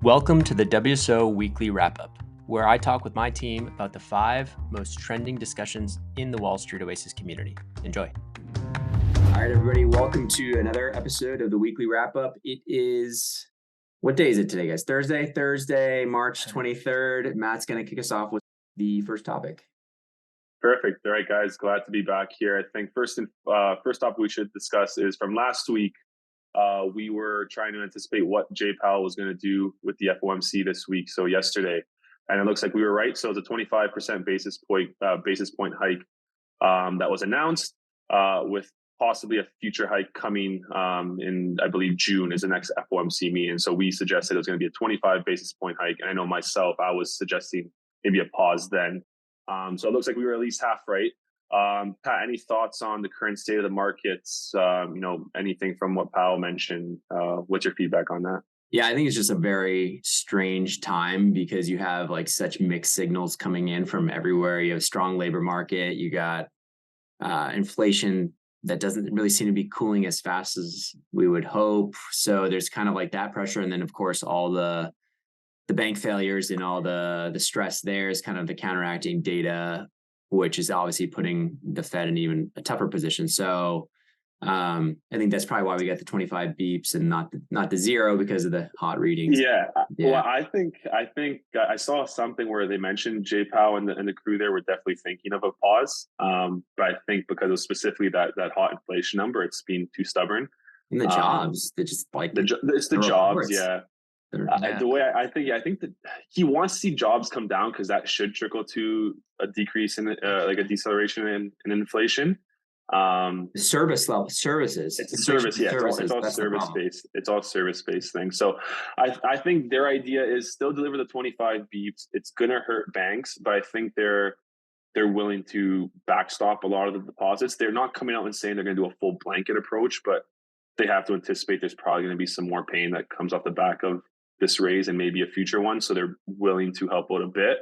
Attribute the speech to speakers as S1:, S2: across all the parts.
S1: Welcome to the WSO Weekly Wrap-Up, where I talk with my team about the 5 most trending discussions in the Wall Street Oasis community. Enjoy. All right, everybody, welcome to another episode of the Weekly Wrap-Up. It is, what day is it today, guys? Thursday, March 23rd. Matt's going to kick us off with the first topic.
S2: Perfect. All right, guys, glad to be back here. I think first topic we should discuss is from last week. We were trying to anticipate what Jay Powell was going to do with the FOMC this week, so yesterday, and it looks like we were right. So it's a 25% basis point hike that was announced, with possibly a future hike coming in, I believe, June is the next FOMC meeting. So we suggested it was going to be a 25 basis point hike, and I know myself, I was suggesting maybe a pause then. So it looks like we were at least half right. Pat, any thoughts on the current state of the markets? Anything from what Powell mentioned? What's your feedback on that?
S1: Yeah, I think it's just a very strange time because you have like such mixed signals coming in from everywhere. You have a strong labor market. You got inflation that doesn't really seem to be cooling as fast as we would hope. So there's kind of like that pressure. And then, of course, all the bank failures and all the stress there is kind of the counteracting data, which is obviously putting the Fed in even a tougher position. So I think that's probably why we got the 25 beeps and not the 0 because of the hot readings.
S2: Yeah. Well, I think I saw something where they mentioned Jay Powell and the crew there were definitely thinking of a pause. But I think because of specifically that hot inflation number, it's been too stubborn.
S1: And the jobs, they're just like
S2: it's the jobs, yeah. The way I think that he wants to see jobs come down because that should trickle to a decrease in like a deceleration in inflation.
S1: Services.
S2: It's a service, yeah. It's all service based. It's all service based thing. So I think their idea is still deliver the 25 beeps. It's gonna hurt banks, but I think they're willing to backstop a lot of the deposits. They're not coming out and saying they're gonna do a full blanket approach, but they have to anticipate there's probably gonna be some more pain that comes off the back of this raise and maybe a future one, so they're willing to help out a bit.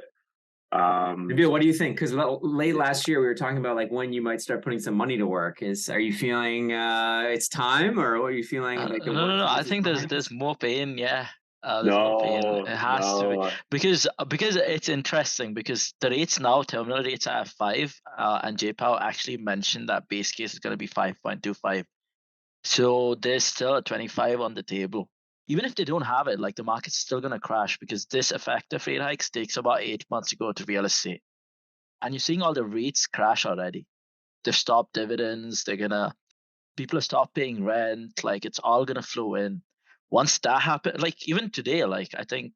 S1: Bill, what do you think? Because late last year we were talking about like when you might start putting some money to work. Are you feeling it's time, or what are you feeling?
S3: No. I think there's more pain. Yeah, more pain. It has to be because it's interesting because the rates now, terminal rates are at 5, and Jay Powell actually mentioned that base case is going to be 5.25. So there's still a 25 on the table. Even if they don't have it, like the market's still going to crash because this effective rate hikes takes about 8 months to go to real estate. And you're seeing all the REITs crash already. They've stopped dividends. People have stopped paying rent. Like it's all going to flow in. Once that happens, like even today, like I think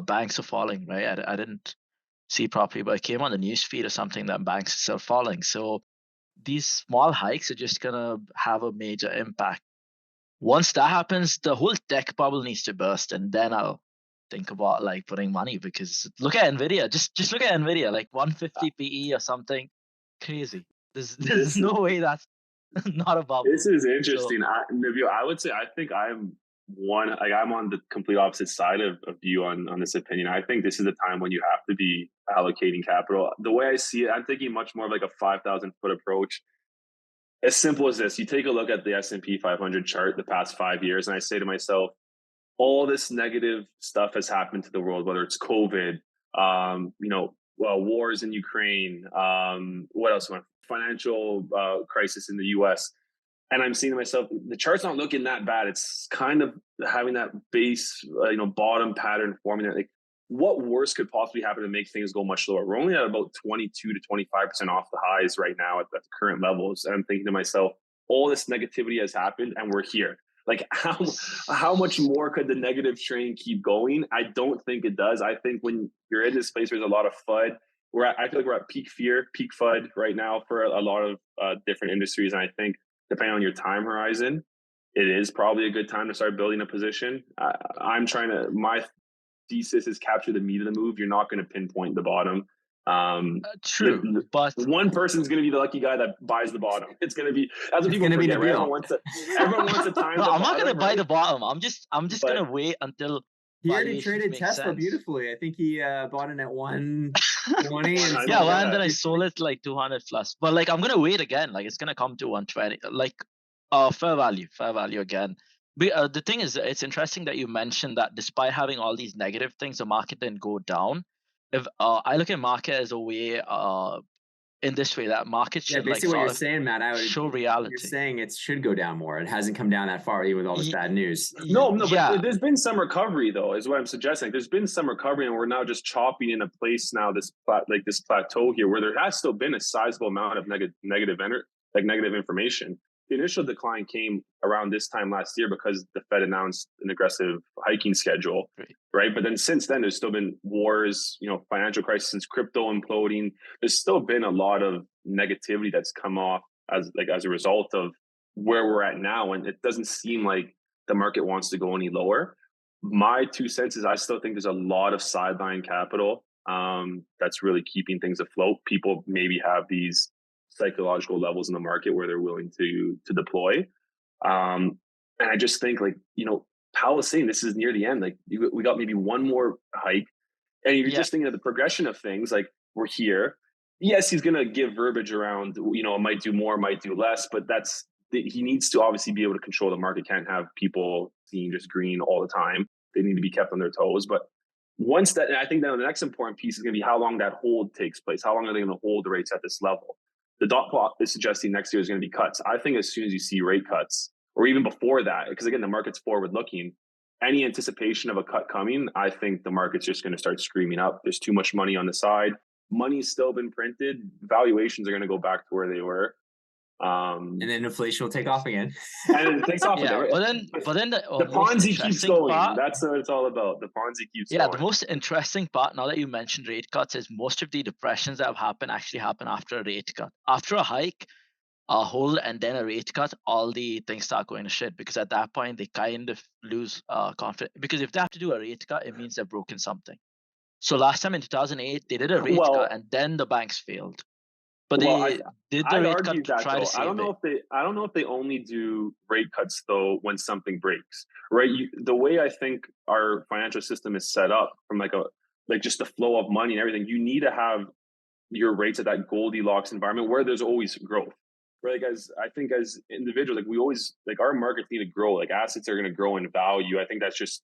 S3: banks are falling, right? I didn't see properly, but it came on the news feed or something that banks are still falling. So these small hikes are just going to have a major impact. Once that happens, the whole tech bubble needs to burst, and then I'll think about like putting money because look at Nvidia. Just look at Nvidia, like 150 PE or something crazy. There's no way that's not a bubble.
S2: This is interesting. So, I would say I think I'm on the complete opposite side of you on this opinion. I think this is the time when you have to be allocating capital. The way I see it, I'm thinking much more of like a 5,000 foot approach. As simple as this, you take a look at the S&P 500 chart the past 5 years, and I say to myself, all this negative stuff has happened to the world, whether it's COVID, wars in Ukraine, what else? Financial crisis in the US. And I'm seeing to myself, the chart's not looking that bad. It's kind of having that base, bottom pattern forming there. Like, what worse could possibly happen to make things go much lower? We're only at about 22 to 25% off the highs right now at the current levels. And I'm thinking to myself, all this negativity has happened and we're here. Like how much more could the negative train keep going? I don't think it does. I think when you're in this place, there's a lot of FUD. I feel like we're at peak fear, peak FUD right now for a lot of different industries. And I think depending on your time horizon, it is probably a good time to start building a position. My thesis is capture the meat of the move. You're not going to pinpoint the bottom.
S3: True, but
S2: one person's going to be the lucky guy that buys the bottom. It's going to be that's what people forget. Everyone wants a time.
S3: No, I'm not going to buy the bottom. I'm just going to wait until.
S1: He already traded Tesla beautifully. I think he bought it at 120.
S3: And then I sold it like 200 plus. But like I'm going to wait again. Like it's going to come to 120. Like fair value again. The thing is, it's interesting that you mentioned that despite having all these negative things, the market didn't go down. If I look at market as a way, in this way, that market should like
S1: basically what you're
S3: sort of
S1: saying, Matt,
S3: show
S1: you're
S3: reality.
S1: saying it should go down more. It hasn't come down that far, even with all this bad news.
S2: No,
S3: Yeah.
S2: but there's been some recovery, though, is what I'm suggesting. There's been some recovery, and we're now just chopping in a place now, this plateau here, where there has still been a sizable amount of negative information. The initial decline came around this time last year because the Fed announced an aggressive hiking schedule, right? But then since then, there's still been wars, financial crisis, crypto imploding. There's still been a lot of negativity that's come off as a result of where we're at now, and it doesn't seem like the market wants to go any lower. My 2 cents is I still think there's a lot of sideline capital that's really keeping things afloat. People maybe have these psychological levels in the market where they're willing to deploy. And I just think Powell is saying this is near the end. Like we got maybe one more hike. And you're just thinking of the progression of things, like we're here. Yes, he's going to give verbiage around, it might do more, might do less, but he needs to obviously be able to control the market. Can't have people seeing just green all the time. They need to be kept on their toes. But once that, and I think that the next important piece is going to be how long that hold takes place. How long are they going to hold the rates at this level? The dot plot is suggesting next year is going to be cuts. I think as soon as you see rate cuts, or even before that, because again, the market's forward looking, any anticipation of a cut coming, I think the market's just going to start screaming up. There's too much money on the side. Money's still been printed. Valuations are going to go back to where they were.
S1: And then inflation will take off again.
S2: And it takes off again. Right?
S3: But then the
S2: Ponzi keeps going. That's what it's all about. The Ponzi keeps going.
S3: Yeah, the most interesting part, now that you mentioned rate cuts, is most of the depressions that have happened actually happen after a rate cut. After a hike, a hold, and then a rate cut, all the things start going to shit, because at that point they kind of lose confidence. Because if they have to do a rate cut, it means they've broken something. So last time in 2008, they did a rate cut, and then the banks failed. But they did the rate cut to try to save it.
S2: I don't know if they only do rate cuts though when something breaks, right? The way I think our financial system is set up, from just the flow of money and everything, you need to have your rates at that Goldilocks environment where there's always growth, right? I think as individuals, we always our markets need to grow. Assets are going to grow in value. I think that's just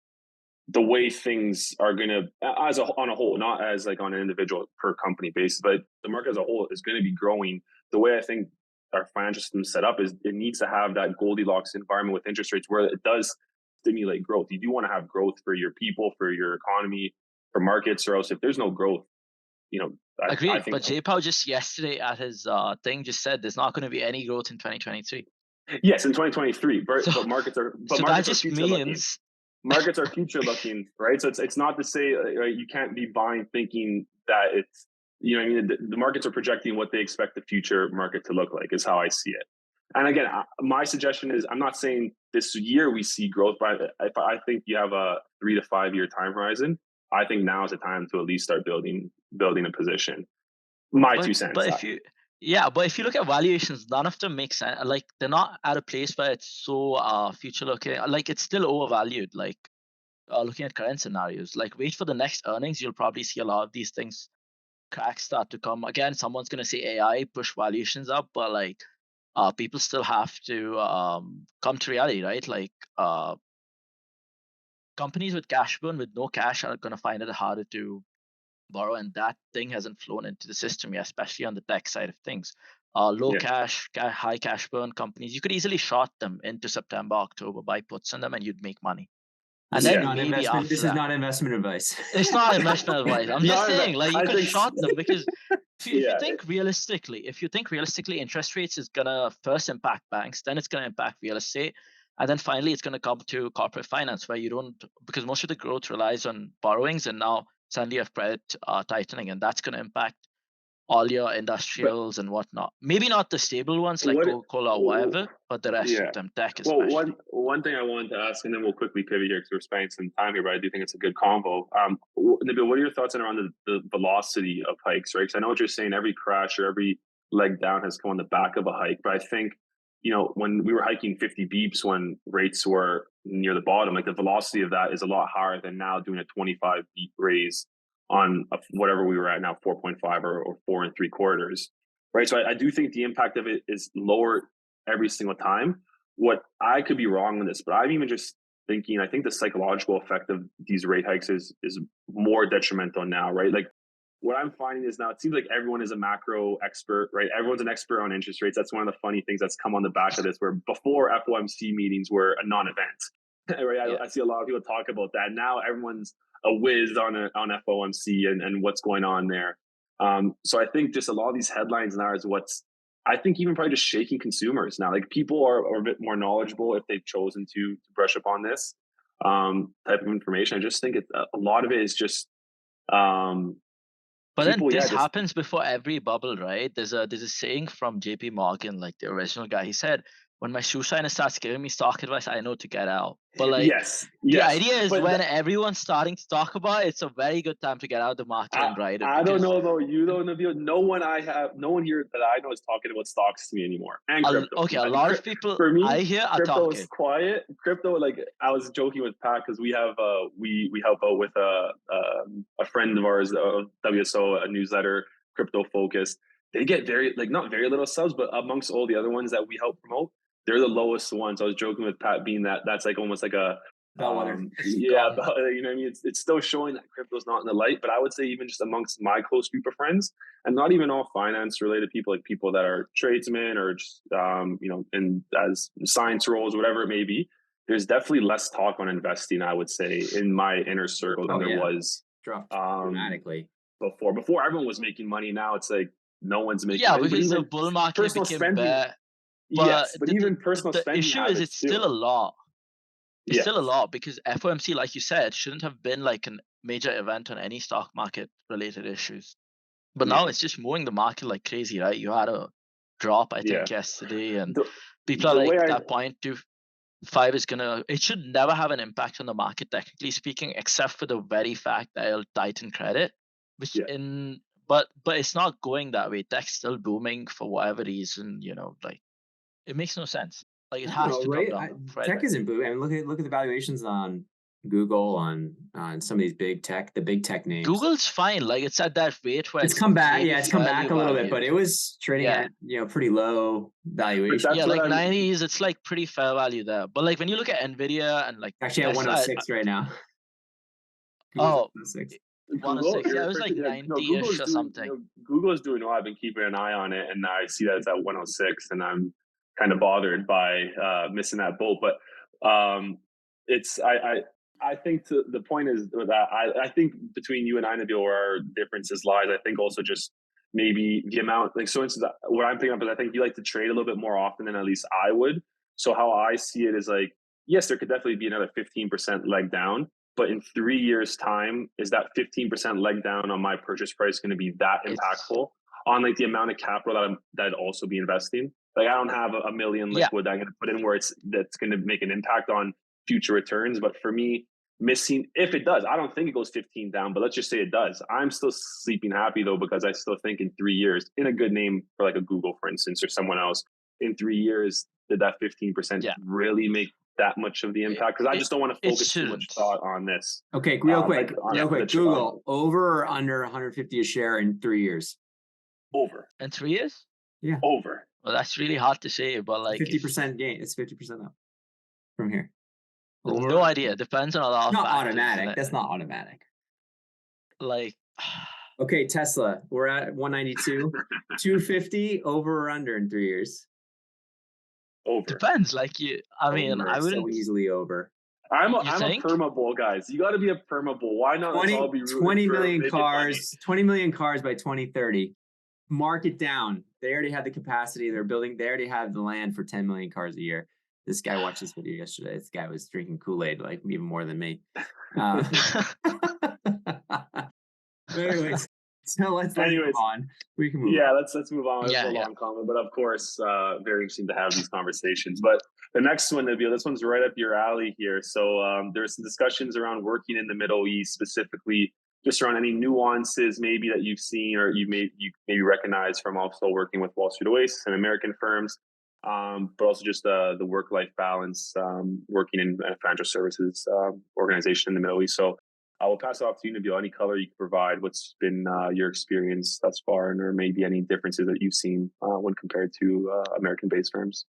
S2: the way things are going to, on a whole, not as on an individual per company basis, but the market as a whole is going to be growing. The way I think our financial system is set up is it needs to have that Goldilocks environment with interest rates where it does stimulate growth. You do want to have growth for your people, for your economy, for markets, or else if there's no growth,
S3: Agreed. I think, but Jay Powell just yesterday at his thing just said there's not going to be any growth in 2023.
S2: Yes, in 2023, but markets are. But
S3: so
S2: markets
S3: that just means.
S2: Markets are future looking, right? So it's not to say, right, you can't be buying thinking that it's, the markets are projecting what they expect the future market to look like, is how I see it. And again, my suggestion is, I'm not saying this year we see growth, but I think you have a 3 to 5 year time horizon. I think now is the time to at least start building a position. My 2 cents.
S3: But if you look at valuations, none of them make sense. They're not at a place where it's so future looking. It's still overvalued. Looking at current scenarios, wait for the next earnings, you'll probably see a lot of these things cracks start to come. Again, someone's gonna say AI push valuations up, but people still have to come to reality, right? Companies with cash burn, with no cash, are gonna find it harder to borrow, and that thing hasn't flown into the system yet, especially on the tech side of things. Cash, high cash burn companies, you could easily short them into September, October, buy puts on them, and you'd make money. And
S1: this
S3: then
S1: is not investment advice.
S3: It's not investment advice. I'm just saying, you could short them, because if you think realistically, interest rates is gonna first impact banks, then it's gonna impact real estate, and then finally it's gonna come to corporate finance, where because most of the growth relies on borrowings, and now suddenly you have credit tightening, and that's gonna impact all your industrials and whatnot. Maybe not the stable ones like Coca-Cola or whatever, but the rest of them, tech especially.
S2: Well, one thing I wanted to ask, and then we'll quickly pivot here because we're spending some time here, but I do think it's a good convo. Nabil, what are your thoughts around the velocity of hikes, right? Because I know what you're saying, every crash or every leg down has come on the back of a hike, but I think, when we were hiking 50 beeps when rates were near the bottom, the velocity of that is a lot higher than now doing a 25 beep raise on whatever we were at now, 4.5 or 4 3/4, right? So I do think the impact of it is lower every single time. what I could be wrong on this, but I'm even just thinking, I think the psychological effect of these rate hikes is more detrimental now, right? Like what I'm finding is now it seems like everyone is a macro expert, right? Everyone's an expert on interest rates. That's one of the funny things that's come on the back of this, where before FOMC meetings were a non-event, right? I see a lot of people talk about that. Now everyone's a whiz on FOMC and what's going on there. So I think just a lot of these headlines now is what's, I think even probably just shaking consumers now. Like people are a bit more knowledgeable if they've chosen to brush up on this type of information. I just think a lot of it is just
S3: But
S2: people,
S3: then this happens before every bubble, right? There's a saying from JP Morgan, like the original guy. He said, when my shoe shiner starts giving me stock advice, I know to get out. But like, the idea is when everyone's starting to talk about it, it's a very good time to get out of the market and ride it.
S2: I don't know though. You don't know. No one here that I know is talking about stocks to me anymore. And crypto.
S3: Okay, a lot of people
S2: for me,
S3: I hear are
S2: crypto
S3: talking.
S2: is quiet. Crypto, like I was joking with Pat because we have we help out with a friend of ours, WSO, a newsletter, crypto focused. They get not very little subs, but amongst all the other ones that we help promote, they're the lowest ones. I was joking with Pat being that's like almost like a
S1: bellwether.
S2: You know what I mean? It's still showing that crypto's not in the light, but I would say even just amongst my close group of friends, and not even all finance related people, like people that are tradesmen or just and as science roles, whatever it may be, there's definitely less talk on investing, I would say, in my inner circle than there was
S1: dropped dramatically
S2: before everyone was making money. Now it's like no one's making
S3: money. Because the bull market became bad.
S2: But even personal spending.
S3: The issue is it's still a lot. It's still a lot because FOMC, like you said, shouldn't have been like a major event on any stock market related issues. But now it's just moving the market like crazy, right? You had a drop, I think, yesterday, and people are like, that 0.25 is it should never have an impact on the market, technically speaking, except for the very fact that it'll tighten credit, but it's not going that way. Tech's still booming for whatever reason, like it makes no sense. Like it has to
S1: right?
S3: drop down.
S1: Tech isn't booming. I mean, look at the valuations on Google, on some of these big tech names.
S3: Google's fine. Like it's at that rate where
S1: it's come back. Yeah, it's come back a little bit, but it was trading at pretty low valuation.
S3: Yeah, like 90s. It's like pretty fair value there. But like when you look at Nvidia and like
S1: actually at 106 right now.
S3: Google's 106. Yeah, it was like 90-ish or something.
S2: Google's doing well. I've been keeping an eye on it, and I see that it's at 106, and I'm kind of bothered by missing that boat. But it's I think the point is that I think between you and I, Nabil, where our differences lies, I think also just maybe the amount, like, so instance, what I'm thinking of is I think you like to trade a little bit more often than at least I would. So how I see it is like, yes, there could definitely be another 15% leg down, but in 3 years' time, is that 15% leg down on my purchase price going to be that impactful on like the amount of capital that I'd also be investing? Like I don't have a million liquid that I'm going to put in where that's going to make an impact on future returns. But for me, missing, if it does, I don't think it goes 15 down, but let's just say it does. I'm still sleeping happy though, because I still think in 3 years, in a good name for like a Google, for instance, or someone else, in 3 years, did that 15% really make that much of the impact? Because I just don't want to focus too much thought on this.
S1: Okay, real quick. Google, over or under 150 a share in 3 years?
S2: Over.
S3: In 3 years?
S1: Yeah.
S2: Over.
S3: Well, that's really hard to say, but like
S1: 50% gain. It's 50% up from here.
S3: Over. No idea. Depends on a lot of factors.
S1: Not automatic. That's not automatic.
S3: Like,
S1: okay, Tesla, we're at 192, 250, over or under in 3 years?
S2: Over.
S3: Depends. Like I wouldn't
S1: so easily over.
S2: I'm a perma bull, guys. You got to be a perma bull. Why not?
S1: 20 million cars. 20 million cars by 2030. Mark it down. They already had the capacity. They already have the land for 10 million cars a year. This guy watched this video yesterday. This guy was drinking Kool-Aid, like even more than me. Anyways, so let's move on. We can move on.
S2: Yeah, let's move on. It's a long comment, but of course, very interesting to have these conversations. But the next one, Nabil, this one's right up your alley here. So there's some discussions around working in the Middle East, specifically just around any nuances maybe that you've seen or you maybe recognize from also working with Wall Street Oasis and American firms, but also just the work-life balance, working in a financial services organization in the Middle East. So I will pass it off to you, Nabil. Any color you can provide, what's been your experience thus far, and or maybe any differences that you've seen when compared to American-based firms?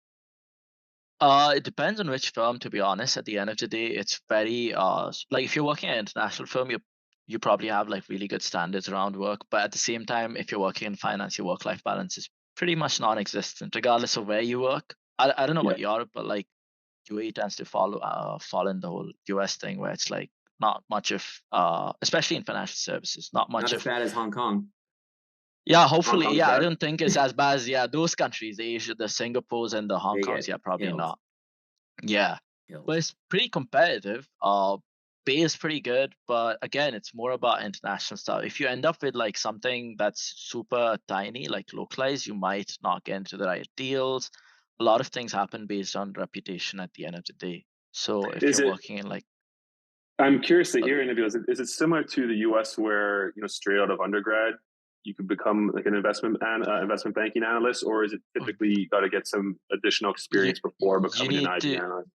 S3: It depends on which firm, to be honest. At the end of the day, it's very like if you're working at an international firm, you probably have like really good standards around work. But at the same time, if you're working in finance, your work-life balance is pretty much non-existent, regardless of where you work. I don't know
S2: Yeah.
S3: about Europe, but like UAE tends to fall in the whole US thing where it's like not much of especially in financial services, not much
S1: Not as
S3: of
S1: bad as Hong Kong.
S3: yeah,
S2: Hong
S3: hopefully,
S2: Kong's
S3: yeah. I
S2: bad.
S3: don't think it's as bad as those countries, the Asia, the Singapores and the Hong
S1: They
S3: Kongs.
S1: get
S3: Yeah, probably
S1: killed.
S3: not. Yeah,
S1: Killed.
S3: but it's pretty competitive. Pay is pretty good, but again, it's more about international stuff. If you end up with like something that's super tiny, like localized, you might not get into the right deals. A lot of things happen based on reputation at the end of the day. So if
S2: Is
S3: you're
S2: it?
S3: working in like
S2: I'm curious to
S3: uh,
S2: hear, Nabil. Is it similar to the U.S. where straight out of undergrad you could become like an investment banking analyst, or is it typically you got to get some additional
S3: you
S2: experience before
S3: you
S2: becoming an
S3: need
S2: IB
S3: to
S2: analyst?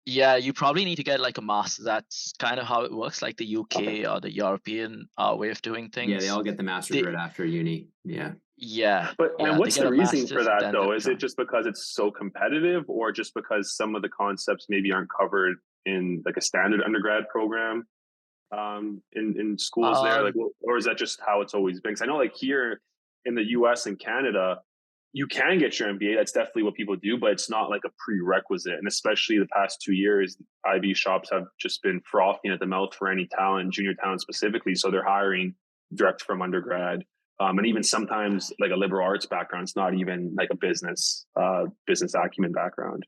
S3: yeah, you probably need to get like a master. That's kind of how it works, like the
S2: Okay.
S3: UK or the European way of doing
S1: Yeah, they
S3: things.
S1: all get the master's
S3: They
S1: right after uni. Yeah.
S3: yeah, they
S2: What's
S3: get
S2: the
S3: a
S2: reasoning for
S3: master's and
S2: that
S3: then they
S2: though? Is it
S3: join.
S2: just because it's so competitive, or just because some of the concepts maybe aren't covered in like a standard undergrad program in schools there?
S3: Uh,
S2: Like, or is that just how it's always been? Because I know like here in the U.S. and Canada, you can get your MBA. That's definitely what people do, but it's not like a prerequisite. And especially the past 2 years, IB shops have just been frothing at the mouth for any talent, junior talent specifically. So they're hiring direct from undergrad. And even sometimes like a liberal arts background. It's not even like a business acumen background.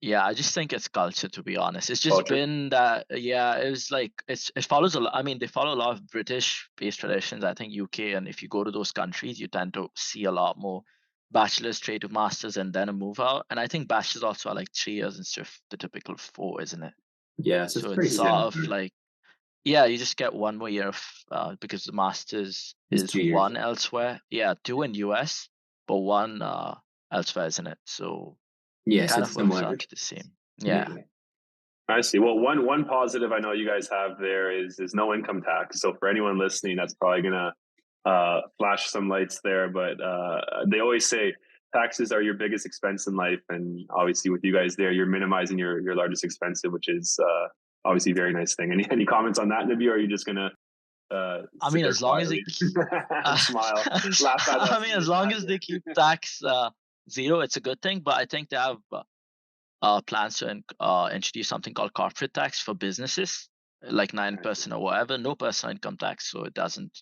S3: Yeah, I just think it's culture, to be honest. It's just
S2: Culture.
S3: been that, yeah, it was like it follows a lot. I mean, they follow a lot of British-based traditions. I think UK, and if you go to those countries, you tend to see a lot more bachelor's straight to masters and then a move out. And I think bachelor's also are like 3 years instead of the typical 4, isn't it?
S1: Yeah, so it's
S3: So it's
S1: pretty
S3: sort
S1: similar.
S3: of like, yeah, you just get one more year of because the masters
S1: It's
S3: is
S1: 2 years.
S3: one elsewhere. Yeah, 2 in US, but one elsewhere, isn't it? So
S1: Yeah, so
S3: kind
S1: it's
S3: of works
S1: similar.
S3: out to the same.
S1: Yeah.
S3: Yeah.
S2: I see. Well, one positive I know you guys have there is no income tax. So for anyone listening, that's probably gonna flash some lights there. But they always say taxes are your biggest expense in life, and obviously with you guys there, you're minimizing your largest expense, which is obviously a very nice thing. Any comments on that, Nabi? Or are you just gonna
S3: I
S2: sit
S3: mean,
S2: there
S3: as long as
S2: quietly
S3: they keep,
S2: and smile, laugh at
S3: I
S2: us?
S3: mean, as long as they keep tax zero, it's a good thing. But I think they have plans to introduce something called corporate tax for businesses, like 9% or whatever. No personal income tax, so it doesn't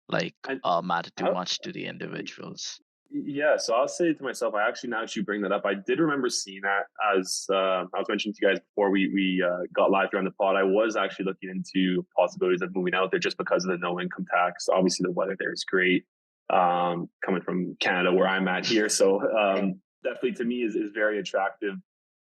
S3: like
S2: And
S3: matter too
S2: how,
S3: much to the individuals.
S2: yeah, so I'll say to myself, I actually now that you bring that up, I did remember seeing that as I was mentioning to you guys before we got live here on the pod. I was actually looking into possibilities of moving out there just because of the no income tax. Obviously, the weather there is great. Coming from Canada, where I'm at here, so definitely to me is very attractive.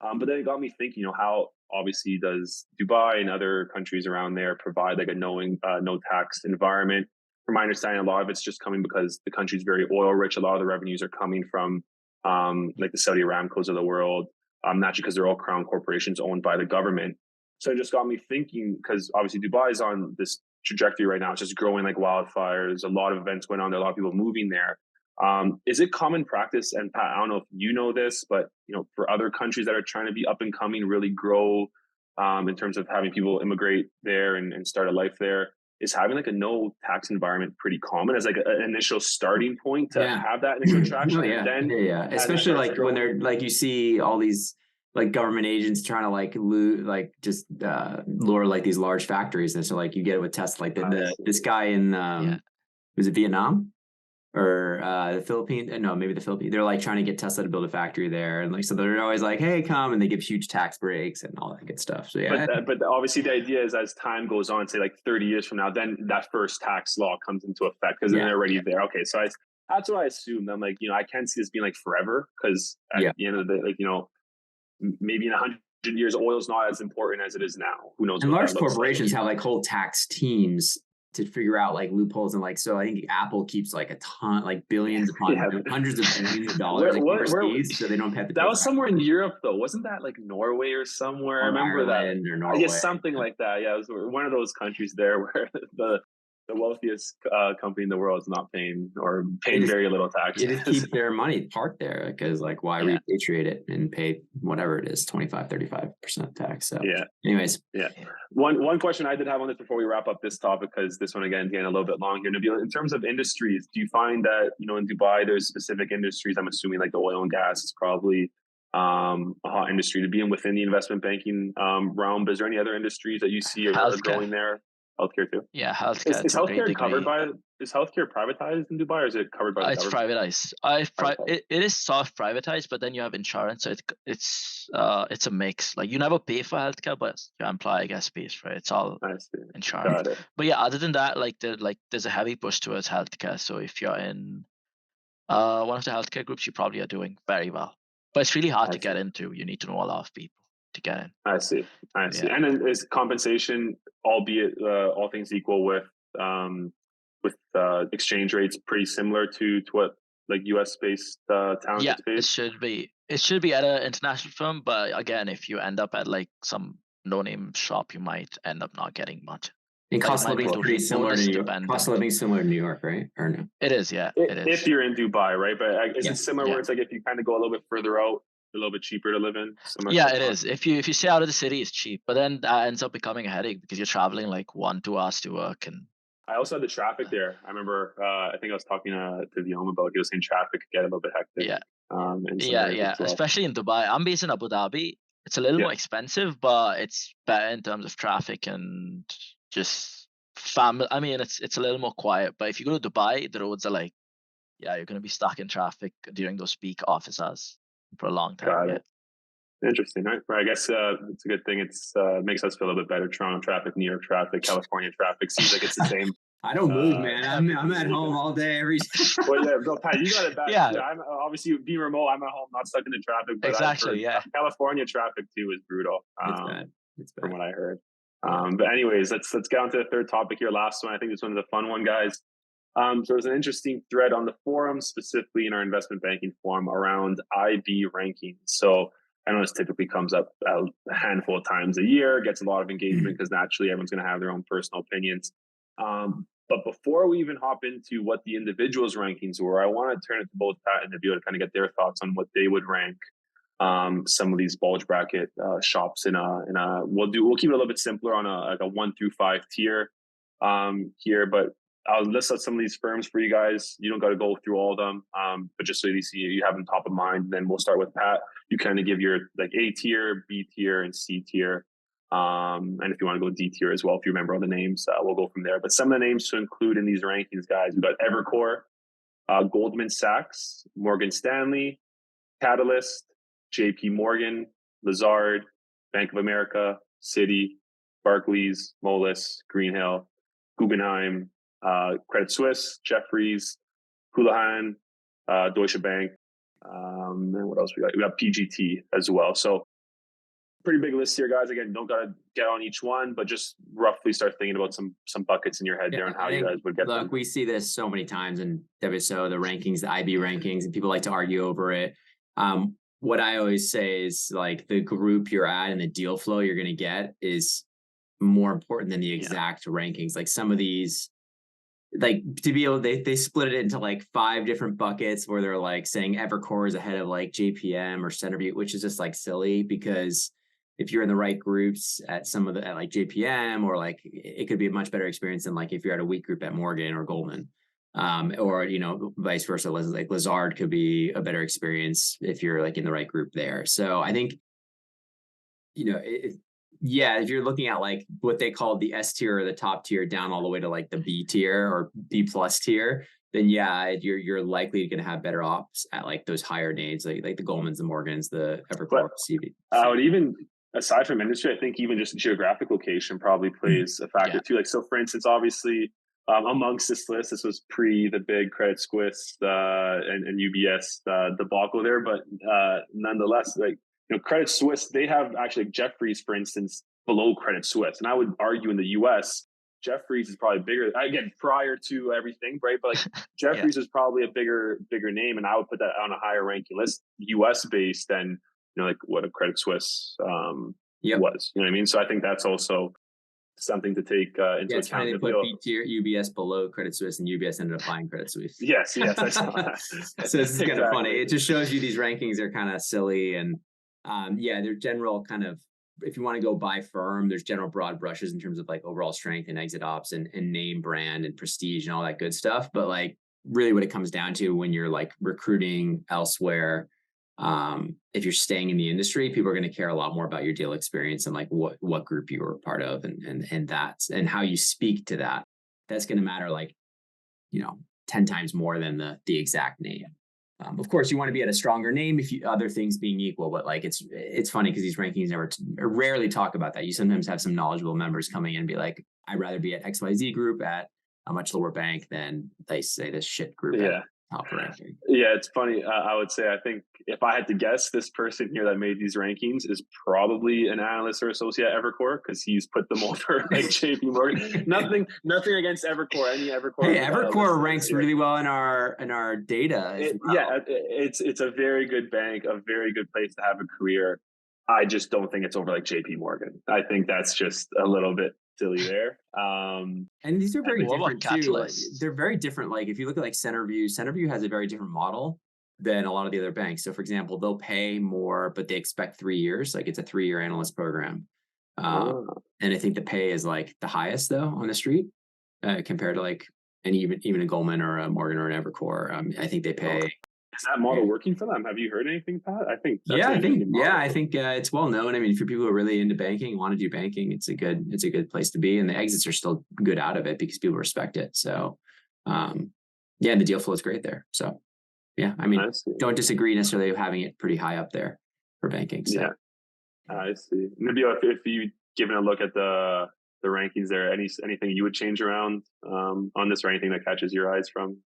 S2: But then it got me thinking, how obviously does Dubai and other countries around there provide like a no tax environment? From my understanding, a lot of it's just coming because the country's very oil rich. A lot of the revenues are coming from like the Saudi Aramco's of the world, naturally because they're all crown corporations owned by the government. So it just got me thinking, because obviously Dubai is on this trajectory right now. It's just growing like wildfire. There's a lot of events going on there, a lot of people moving there. Is it common practice? And Pat, I don't know if you know this, but for other countries that are trying to be up and coming, really grow in terms of having people immigrate there and start a life there, is having like a no tax environment pretty common as like an initial starting point to have that initial traction?
S1: Oh, yeah.
S2: And then
S1: Yeah. Especially like when they're like you see all these like government agents trying to like just lure like these large factories, and so like you get it with Tesla, like this guy in was it Vietnam or the Philippines? No, maybe the Philippines. They're like trying to get Tesla to build a factory there, and like so they're always like, "Hey, come!" and they give huge tax breaks and all that good stuff. So yeah,
S2: but obviously the idea is as time goes on, say like 30 years from now, then that first tax law comes into effect because then they're already there. Okay, so that's what I assumed. I'm like, I can't see this being like forever because at the end of the day, like maybe in 100 years, oil is not as important as it is now. Who knows?
S1: And
S2: what
S1: large
S2: that looks
S1: corporations
S2: like.
S1: have like whole tax teams to figure out like loopholes, and like so I think Apple keeps like a ton, like billions upon hundreds of billions of dollars like overseas, so they don't have to.
S2: That was somewhere in Europe though, wasn't that like Norway or somewhere?
S1: Or
S2: I remember
S1: Ireland
S2: that.
S1: or Norway.
S2: I guess something like that. Yeah, it was one of those countries there where the wealthiest company in the world is not paying very little tax.
S1: They just keep their money parked there because like why repatriate it and pay whatever it is, 25-35% tax. So anyways.
S2: Yeah. One question I did have on this before we wrap up this topic, because this one again getting a little bit long here. Nabil, in terms of industries, do you find that, you know, in Dubai there's specific industries? I'm assuming like the oil and gas is probably a hot industry to be in within the investment banking realm. But is there any other industries that you see are growing there? Healthcare too.
S3: Yeah, healthcare.
S2: Is healthcare covered by? Is healthcare privatized in Dubai, or is it covered by the government?
S3: It's privatized. It is soft privatized, but then you have insurance, so it's a mix. Like you never pay for healthcare, but your employer, I guess, pays for it. It's all insurance. But yeah, other than that, there's a heavy push towards healthcare. So if you're in one of the healthcare groups, you probably are doing very well. But it's really hard to get into. You need to know a lot of people to get in.
S2: I see. And then is compensation, albeit all things equal, with exchange rates pretty similar to what like US based talent is based?
S3: It should be at an international firm, but again, if you end up at like some no-name shop, you might end up not getting much.
S1: And cost of living is pretty similar to New York. Cost of living is similar to New York, right? Or no?
S3: It is, yeah. It is.
S2: If you're in Dubai, right? But is it similar where it's like if you kind of go a little bit further out, a little bit cheaper to live in?
S3: It is. If you stay out of the city, it's cheap. But then that ends up becoming a headache because you're traveling like 1-2 hours to work. And
S2: I also had the traffic there. I remember, I think I was talking to Guillaume about, he was saying traffic could get a little bit hectic.
S3: Well. Especially in Dubai. I'm based in Abu Dhabi. It's a little more expensive, but it's better in terms of traffic and just family. I mean, it's a little more quiet. But if you go to Dubai, the roads are like, you're going to be stuck in traffic during those peak office hours for a long time.
S2: Got it. Interesting, right? I guess it's a good thing. It's makes us feel a little bit better. Toronto traffic, New York traffic, California traffic seems like it's the same.
S1: I don't move, man. I'm at home all day, every day.
S2: Well, yeah, bro, Pat, you got it bad. Yeah, I'm obviously being remote. I'm at home, not stuck in the traffic. But
S3: exactly.
S2: California traffic too is brutal.
S1: It's bad.
S2: From what I heard. But anyways, let's get on to the third topic here. Last one. I think this one's a fun one, guys. So there's an interesting thread on the forum, specifically in our investment banking forum, around IB rankings. So I know this typically comes up a handful of times a year, gets a lot of engagement because naturally everyone's going to have their own personal opinions. But before we even hop into what the individuals' rankings were, I want to turn it to both Pat and Nabil to kind of get their thoughts on what they would rank some of these bulge bracket shops in a. We'll keep it a little bit simpler on a 1 through 5 tier here, but I'll list out some of these firms for you guys. You don't got to go through all of them, but just so you have them top of mind. Then we'll start with Pat. You kind of give your like A tier, B tier, and C tier. And if you want to go D tier as well, if you remember all the names, we'll go from there. But some of the names to include in these rankings, guys, we've got Evercore, Goldman Sachs, Morgan Stanley, Catalyst, JP Morgan, Lazard, Bank of America, Citi, Barclays, Moelis, Greenhill, Guggenheim, Credit Suisse, Jefferies, Houlihan, Deutsche Bank, and what else we got? We got PGT as well. So pretty big list here, guys. Again, don't gotta get on each one, but just roughly start thinking about some buckets in your head there and how you guys would get them.
S1: We see this so many times in WSO, the rankings, the IB rankings, and people like to argue over it. What I always say is like the group you're at and the deal flow you're going to get is more important than the exact rankings. Like some of these, like to be able, they split it into like 5 different buckets where they're like saying Evercore is ahead of like JPM or Centerview, which is just like silly because if you're in the right groups at like JPM, or like it could be a much better experience than like if you're at a weak group at Morgan or Goldman, or vice versa. Like Lazard could be a better experience if you're like in the right group there. So I think if you're looking at like what they call the S tier or the top tier down all the way to like the B tier or B plus tier, then you're likely going to have better ops at like those higher names, like the Goldmans, the Morgans, the Evercore, CV.
S2: I would even, aside from industry, I think even just geographic location probably plays a factor too. Like, so for instance, obviously amongst this list, this was pre the big Credit Suisse and UBS debacle there, but nonetheless, like, Credit Suisse, they have actually like Jefferies, for instance, below Credit Suisse. And I would argue in the US, Jefferies is probably bigger, again, prior to everything, right? But like Jefferies is probably a bigger name. And I would put that on a higher ranking list, US based than, like what a Credit Suisse was. You know what I mean? So I think that's also something to take into
S1: it's funny
S2: account.
S1: they put B tier UBS below Credit Suisse, and UBS ended up buying Credit Suisse.
S2: Yes, I saw that.
S1: So this is kind of funny. It just shows you these rankings are kind of silly, and they're general kind of. If you want to go by firm, there's general broad brushes in terms of like overall strength and exit ops and name brand and prestige and all that good stuff. But like really what it comes down to when you're like recruiting elsewhere, if you're staying in the industry, people are going to care a lot more about your deal experience and like what group you were a part of and how you speak to that. That's going to matter like, 10 times more than the exact name. Of course, you want to be at a stronger name if other things being equal, but like it's funny because these rankings rarely talk about that. You sometimes have some knowledgeable members coming in and be like, I'd rather be at XYZ group at a much lower bank than they say this shit group at top ranking.
S2: Yeah, it's funny. I would say I think if I had to guess, this person here that made these rankings is probably an analyst or associate at Evercore because he's put them over like JP Morgan. Nothing against Evercore. Any Evercore.
S1: Hey, Evercore ranks really well in our data.
S2: It's a very good bank, a very good place to have a career. I just don't think it's over like JP Morgan. I think that's just a little bit silly there.
S1: And these are very different too. Like, they're very different. Like if you look at like Centerview has a very different model than a lot of the other banks. So for example, they'll pay more, but they expect 3 years. Like it's a 3-year analyst program. And I think the pay is like the highest though on the street compared to like even a Goldman or a Morgan or an Evercore. I think they pay.
S2: Is that model working for them? Have you heard anything, Pat? I think
S1: it's well known. I mean, for people who are really into banking, want to do banking, it's a good place to be, and the exits are still good out of it because people respect it. So, and the deal flow is great there. So, I mean, don't disagree necessarily with having it pretty high up there for banking. So.
S2: Yeah, I see. Nabeel, if you given a look at the rankings there, anything you would change around on this, or anything that catches your eyes from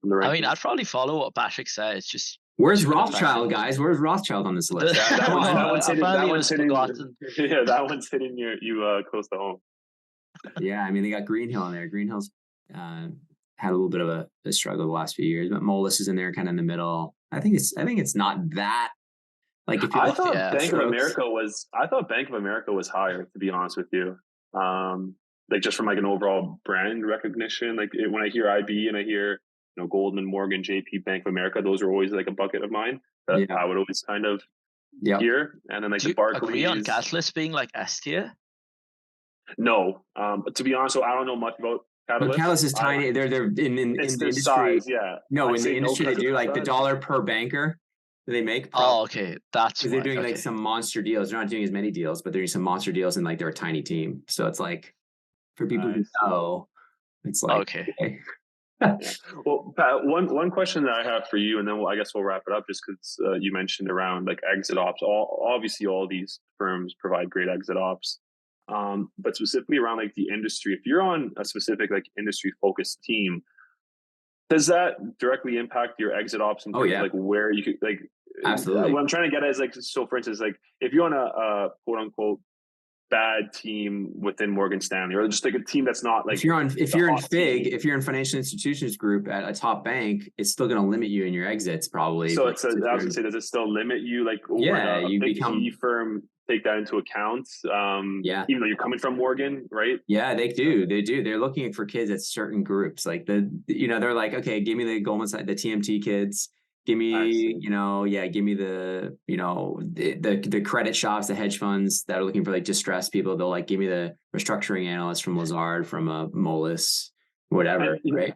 S2: the rankings?
S3: I mean, I'd probably follow what Patrick said. It's just
S1: where's Rothschild, guys? Where's Rothschild on this list?
S2: That one's hitting you close to home.
S1: Yeah, I mean, they got Greenhill in there. Greenhill's had a little bit of a struggle the last few years, but Moelis is in there, kind of in the middle. I think it's not that. Like if you
S2: I thought Bank of America was higher, to be honest with you. Like just from like an overall brand recognition. Like when I hear IB and I hear Goldman, Morgan, JP, Bank of America, those are always like a bucket of mine that I would always kind of hear. And then like the Barclays.
S3: Do you agree on Catalyst being like S tier?
S2: No, to be honest, so I don't know much about Catalyst.
S1: But Catalyst is tiny. They're in the industry.
S2: Size,
S1: No, in the industry they do like the dollar per banker that they make.
S3: Oh, okay, that's
S1: because they're doing like some monster deals. They're not doing as many deals, but they're doing some monster deals, and like they're a tiny team. So it's like for people who know, it's like
S3: okay.
S2: Well, Pat, one question that I have for you, and then I guess we'll wrap it up, just because you mentioned around like exit ops. Obviously, all these firms provide great exit ops, but specifically around like the industry. If you're on a specific like industry focused team, does that directly impact your exit ops in terms of like where you could like?
S1: Absolutely.
S2: What I'm trying to get at is like, so for instance, like if you're on a quote unquote bad team within Morgan Stanley, or just like a team that's not like
S1: if you're in FIG, if you're in financial institutions group at a top bank, it's still going to limit you in your exits probably.
S2: So I was gonna say, does it still limit you? Like you become PE firm take that into account. Even though you're coming from Morgan, right?
S1: Yeah, they do. They're looking for kids at certain groups. Like they're like, okay, give me the Goldman Sachs, the TMT kids. Give me, give me the credit shops, the hedge funds that are looking for like distressed people. They'll like give me the restructuring analyst from Lazard, from a Moelis, whatever, right?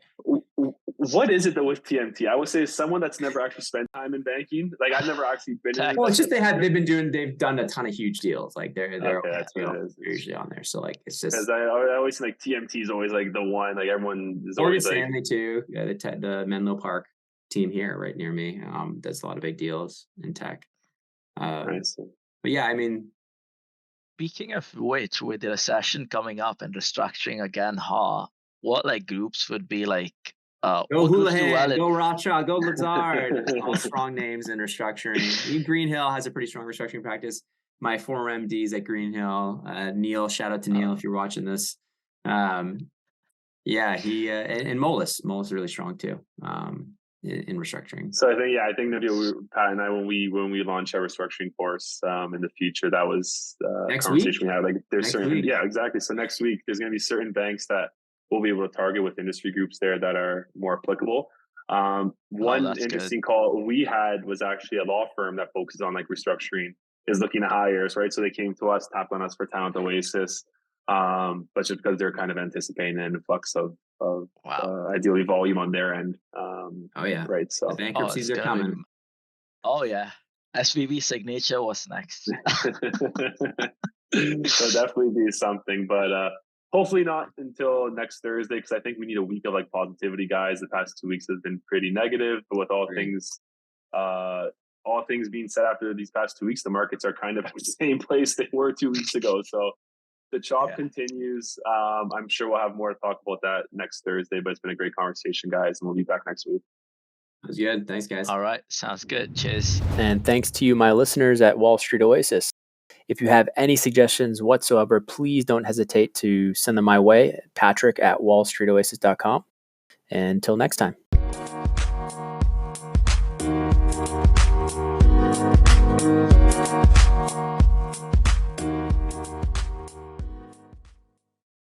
S2: What is it though with TMT? I would say someone that's never actually spent time in banking. Like I've never actually been.
S1: Well, it's just they've done a ton of huge deals. Like they're usually on there. So like it's just.
S2: I always think like TMT is always like the one. Like everyone is
S1: Morgan
S2: always
S1: Stanley
S2: like,
S1: too. Yeah, the Menlo Park team here right near me does a lot of big deals in tech. But yeah, I mean,
S3: speaking of which, with the recession coming up and restructuring again, what like groups would be like
S1: go Houlihan, go Rothschild, go Lazard, all strong names in restructuring. Even Greenhill has a pretty strong restructuring practice. My former MDs at Greenhill, Neil, shout out to Neil if you're watching this. He and Moelis is really strong too. in restructuring.
S2: So I think maybe Pat and I, when we launch our restructuring course in the future, that was
S1: Next
S2: conversation
S1: week?
S2: we had. Like there's
S1: Next
S2: certain
S1: week.
S2: Yeah, exactly. So next week there's going to be certain banks that we'll be able to target with industry groups there that are more applicable. One interesting call we had was actually a law firm that focuses on like restructuring is looking to hire us, right? So they came to us, tapped on us for talent Oasis, but just because they're kind of anticipating an influx of ideally volume on their end. Right. So
S1: the bankruptcies are coming.
S3: SVB signature was next.
S2: There'll definitely be something, but hopefully not until next Thursday, because I think we need a week of like positivity, guys. The past 2 weeks has been pretty negative, but with all things being said after these past 2 weeks, the markets are kind of at the same place they were 2 weeks ago. So the chop continues. I'm sure we'll have more to talk about that next Thursday, but it's been a great conversation, guys, and we'll be back next week.
S1: That was good. Thanks, guys.
S3: All right. Sounds good. Cheers.
S4: And thanks to you, my listeners at Wall Street Oasis. If you have any suggestions whatsoever, please don't hesitate to send them my way, Patrick at wallstreetoasis.com. Until next time.